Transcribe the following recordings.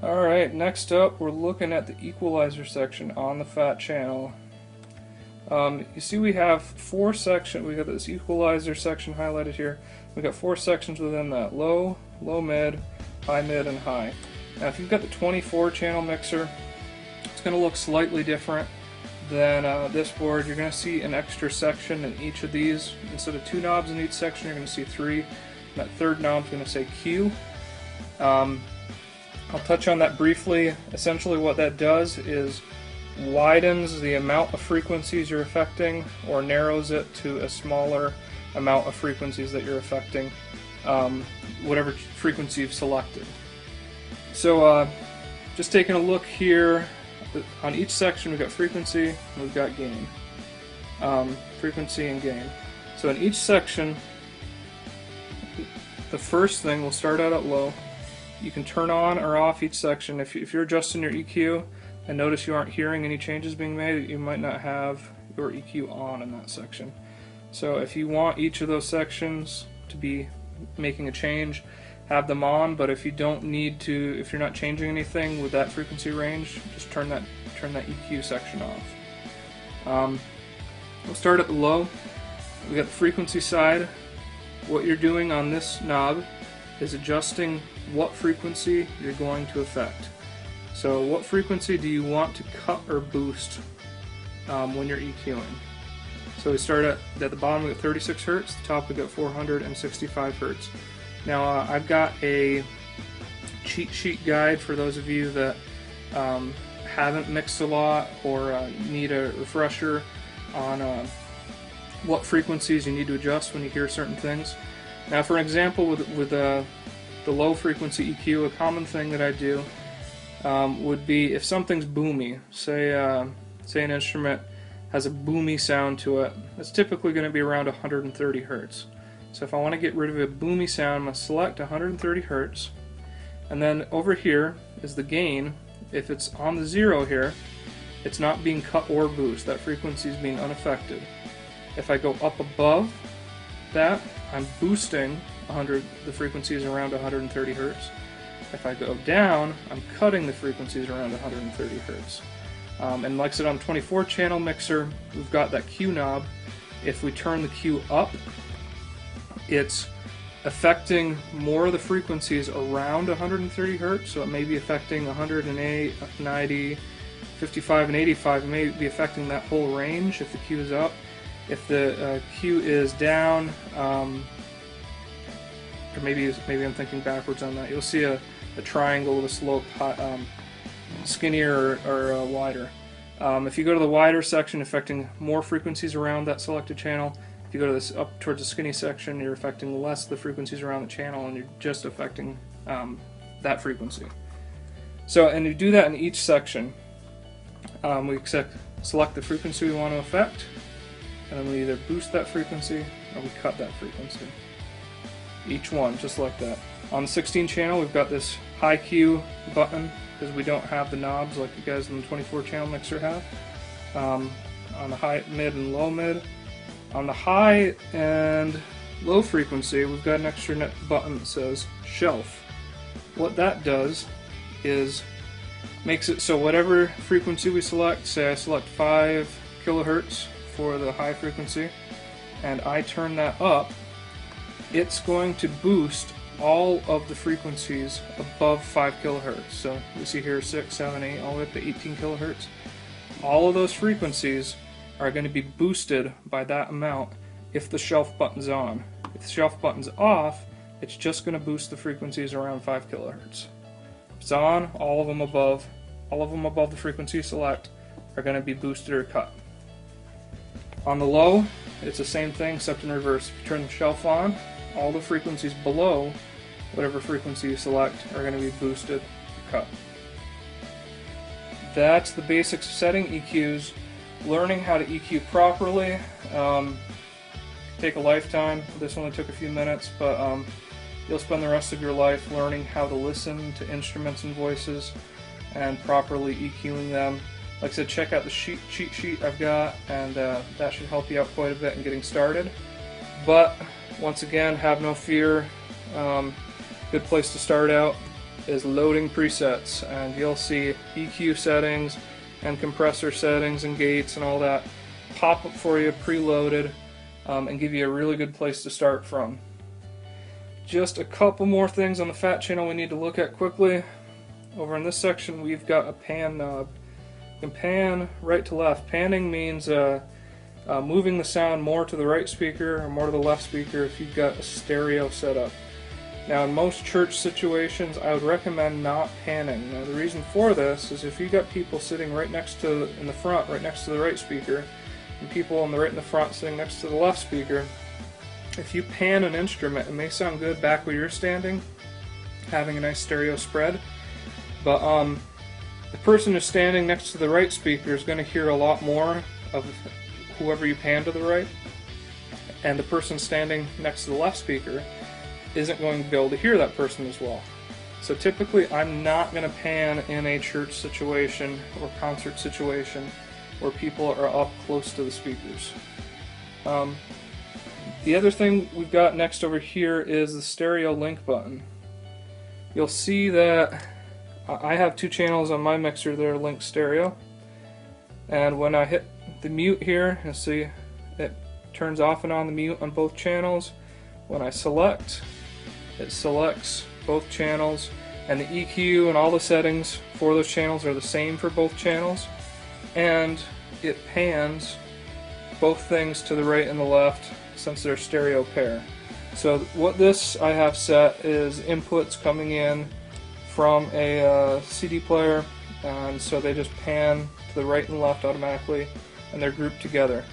Alright, next up we're looking at the equalizer section on the fat channel. You see we have four sections. We got this equalizer section highlighted here. We got four sections within that: low, low mid, and high. Now if you've got the 24 channel mixer, it's going to look slightly different than this board. You're going to see an extra section in each of these. Instead of two knobs in each section, you're going to see three. That third knob is going to say Q. I'll touch on that briefly. Essentially what that does is widens the amount of frequencies you're affecting, or narrows it to a smaller amount of frequencies that you're affecting, whatever frequency you've selected. So just taking a look here, on each section we've got frequency and we've got gain. Frequency and gain. So in each section, the first thing, we'll start out at low. You can turn on or off each section. If you're adjusting your EQ and notice you aren't hearing any changes being made, you might not have your EQ on in that section. So if you want each of those sections to be making a change, have them on. But if you don't need to, if you're not changing anything with that frequency range, just turn that EQ section off. We'll start at the low. We got the frequency side. What you're doing on this knob is adjusting what frequency you're going to affect. So what frequency do you want to cut or boost when you're EQing? So we start at the bottom, we got 36 Hertz, the top we got 465 Hertz. Now I've got a cheat sheet guide for those of you that haven't mixed a lot or need a refresher on what frequencies you need to adjust when you hear certain things. Now for an example, with the low frequency EQ, a common thing that I do would be if something's boomy, say an instrument has a boomy sound to it, it's typically going to be around 130 Hertz. So if I want to get rid of a boomy sound, I'm going to select 130 Hertz, and then over here is the gain. If it's on the zero here, it's not being cut or boosted. That frequency is being unaffected. If I go up above that, I'm boosting the frequencies around 130 Hertz. If I go down, I'm cutting the frequencies around 130 Hertz. And like I said, on the 24 channel mixer, we've got that Q knob. If we turn the Q up, it's affecting more of the frequencies around 130 Hertz, so it may be affecting 108, 90, 55, and 85. It may be affecting that whole range if the Q is up. If the Q is down, or maybe I'm thinking backwards on that, you'll see a triangle with a slope, skinnier or wider. If you go to the wider section, affecting more frequencies around that selected channel. If you go to this up towards the skinny section, you're affecting less of the frequencies around the channel, and you're just affecting that frequency. So, and you do that in each section. We select the frequency we want to affect, and then we either boost that frequency or we cut that frequency. Each one, just like that. On the 16 channel, we've got this high Q button, because we don't have the knobs like you guys in the 24 channel mixer have. On the high, mid, and low mid. On the high and low frequency, we've got an extra button that says shelf. What that does is makes it so whatever frequency we select, say I select 5 kilohertz for the high frequency, and I turn that up, it's going to boost all of the frequencies above 5 kilohertz. So we see here 6, 7, 8, all the way up to 18 kilohertz. All of those frequencies are going to be boosted by that amount if the shelf button's on. If the shelf button's off, it's just going to boost the frequencies around 5 kilohertz. If it's on, all of them above the frequency you select are going to be boosted or cut. On the low, it's the same thing except in reverse. If you turn the shelf on, all the frequencies below whatever frequency you select are going to be boosted or cut. That's the basics of setting EQs. Learning how to EQ properly take a lifetime. This only took a few minutes, but you'll spend the rest of your life learning how to listen to instruments and voices and properly EQing them. Like I said, check out the cheat sheet I've got, and that should help you out quite a bit in getting started. But once again, have no fear. Good place to start out. is loading presets, and you'll see EQ settings and compressor settings and gates and all that pop up for you preloaded, and give you a really good place to start from. Just a couple more things on the fat channel we need to look at quickly. Over in this section we've got a pan knob. You can pan right to left. Panning means moving the sound more to the right speaker or more to the left speaker if you've got a stereo setup. Now in most church situations I would recommend not panning. Now the reason for this is if you've got people sitting right next to, in the front, right next to the right speaker, and people on the right in the front sitting next to the left speaker, if you pan an instrument it may sound good back where you're standing, having a nice stereo spread, but the person who's standing next to the right speaker is going to hear a lot more of whoever you pan to the right, and the person standing next to the left speaker isn't going to be able to hear that person as well. So typically I'm not going to pan in a church situation or concert situation where people are up close to the speakers. The other thing we've got next over here is the stereo link button. You'll see that I have two channels on my mixer that are linked stereo, and when I hit the mute here, you'll see it turns off and on the mute on both channels. When I select, it selects both channels, and the EQ and all the settings for those channels are the same for both channels, and it pans both things to the right and the left since they're stereo pair. So what this I have set is inputs coming in from a CD player, and so they just pan to the right and left automatically, and they're grouped together.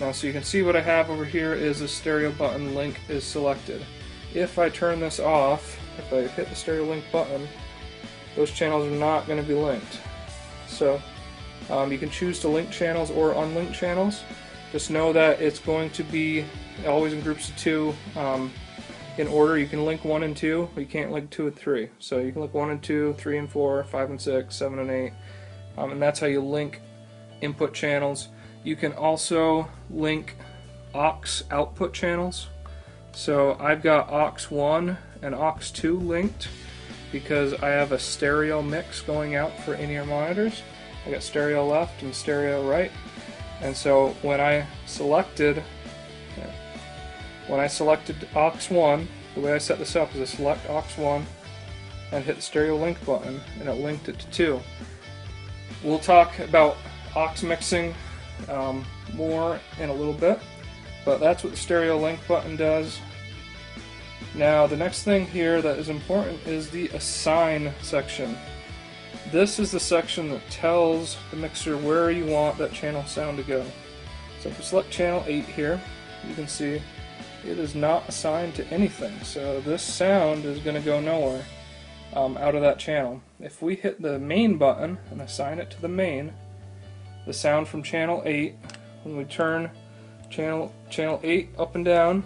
Now so you can see what I have over here is the stereo button link is selected. If I turn this off, if I hit the stereo link button, those channels are not going to be linked. So you can choose to link channels or unlink channels. Just know that it's going to be always in groups of two. In order, you can link 1 and 2, but you can't link 2 and 3. So you can link 1 and 2, 3 and 4, 5 and 6, 7 and 8, and that's how you link input channels. You can also link aux output channels. So I've got aux 1 and aux 2 linked because I have a stereo mix going out for in-ear monitors. I got stereo left and stereo right, and so when I selected aux 1, the way I set this up is I select aux 1 and hit the stereo link button, and it linked it to 2. We'll talk about aux mixing more in a little bit, but that's what the stereo link button does. Now the next thing here that is important is the assign section. This is the section that tells the mixer where you want that channel sound to go. So if we select channel 8 here, you can see it is not assigned to anything, so this sound is going to go nowhere out of that channel. If we hit the main button and assign it to the main, the sound from channel 8, when we turn channel 8 up and down,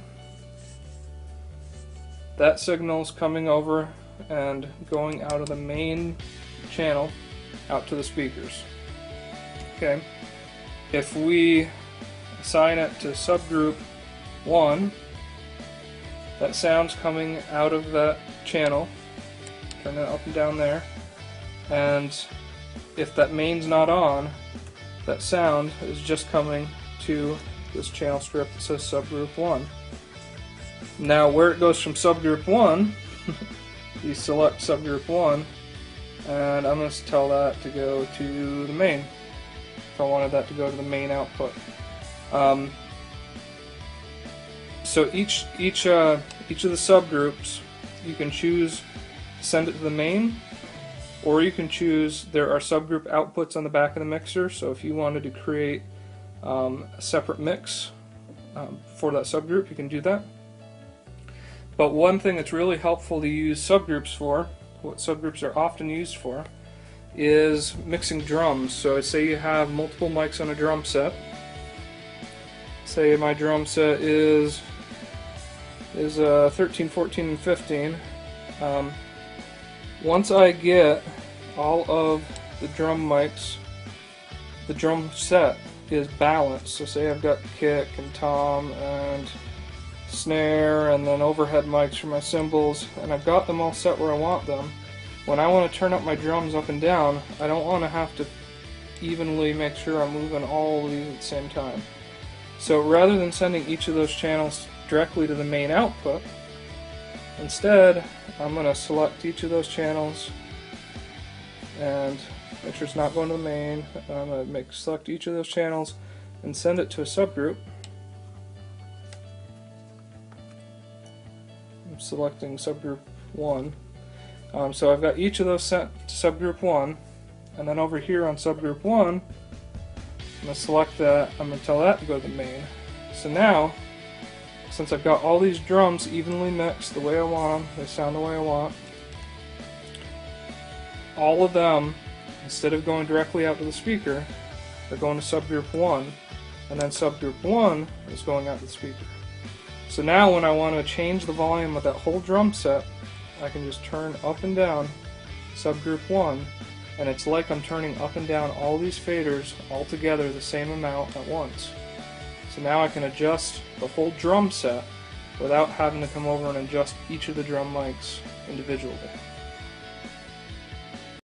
that signal is coming over and going out of the main channel out to the speakers. Okay. If we assign it to subgroup 1, that sound's coming out of that channel. Turn it up and down there. And if that main's not on, that sound is just coming to this channel strip that says subgroup 1. Now where it goes from subgroup 1, you select subgroup 1, and I'm going to tell that to go to the main, if I wanted that to go to the main output. So each of the subgroups, you can choose to send it to the main, or you can choose, there are subgroup outputs on the back of the mixer, so if you wanted to create a separate mix for that subgroup, you can do that. But one thing that's really helpful to use subgroups for, what subgroups are often used for, is mixing drums. So say you have multiple mics on a drum set. Say my drum set is 13, 14, and 15. Once I get all of the drum mics, the drum set is balanced. So say I've got kick and tom and snare and then overhead mics for my cymbals, and I've got them all set where I want them. when I want to turn up my drums up and down, I don't want to have to evenly make sure I'm moving all of these at the same time. So rather than sending each of those channels directly to the main output, instead I'm going to select each of those channels and make sure it's not going to the main. I'm going to select each of those channels and send it to a subgroup. I'm selecting subgroup 1. So I've got each of those sent to subgroup 1, and then over here on subgroup 1, I'm going to select that, I'm going to tell that to go to the main. So now, since I've got all these drums evenly mixed the way I want them, they sound the way I want, all of them, instead of going directly out to the speaker, are going to subgroup 1, and then subgroup 1 is going out to the speaker. So now when I want to change the volume of that whole drum set, I can just turn up and down subgroup 1, and it's like I'm turning up and down all these faders all together the same amount at once. So now I can adjust the whole drum set without having to come over and adjust each of the drum mics individually.